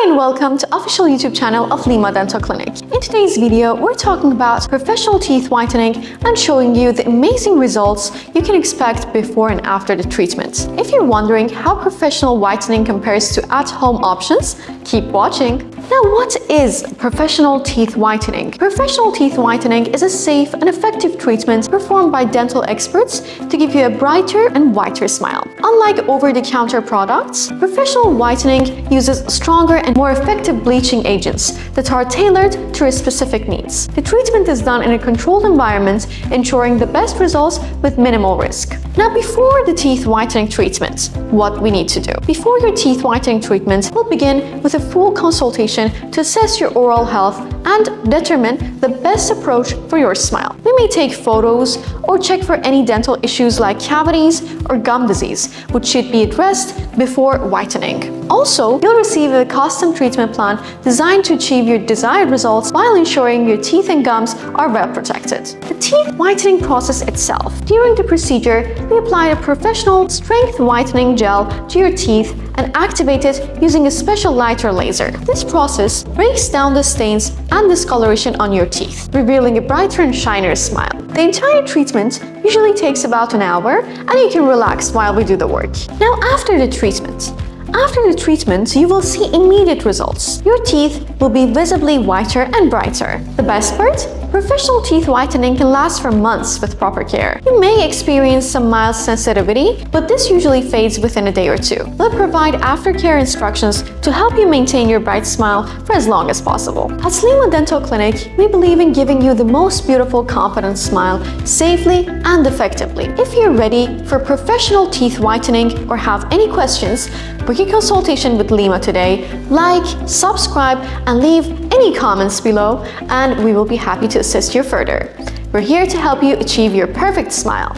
and welcome to official YouTube channel of Lema Dental Clinic. In today's video, we're talking about professional teeth whitening and showing you the amazing results you can expect before and after the treatment. If you're wondering how professional whitening compares to at-home options, keep watching. Now, what is professional teeth whitening? Professional teeth whitening is a safe and effective treatment performed by dental experts to give you a brighter and whiter smile. Unlike over-the-counter products, professional whitening uses stronger and more effective bleaching agents that are tailored to your specific needs. The treatment is done in a controlled environment, ensuring the best results with minimal risk. Now, before the teeth whitening treatment, what we need to do. Before your teeth whitening treatment, we'll begin with a full consultation to assess your oral health and determine the best approach for your smile. We may take photos or check for any dental issues like cavities or gum disease, which should be addressed before whitening. Also, you'll receive a custom treatment plan designed to achieve your desired results while ensuring your teeth and gums are well protected. The teeth whitening process itself. During the procedure, we apply a professional strength whitening gel to your teeth and activate it using a special light or laser. This process breaks down the stains and discoloration on your teeth, revealing a brighter and shinier smile. The entire treatment usually takes about an hour, and you can relax while we do the work. Now, after the treatment, you will see immediate results. Your teeth will be visibly whiter and brighter. The best part? Professional teeth whitening can last for months with proper care. You may experience some mild sensitivity, but this usually fades within a day or two. We'll provide aftercare instructions to help you maintain your bright smile for as long as possible. At Lema Dental Clinic, we believe in giving you the most beautiful, confident smile safely and effectively. If you're ready for professional teeth whitening or have any questions, book a consultation with Lema today. Like, subscribe, and leave any comments below, and we will be happy to assist you further. We're here to help you achieve your perfect smile.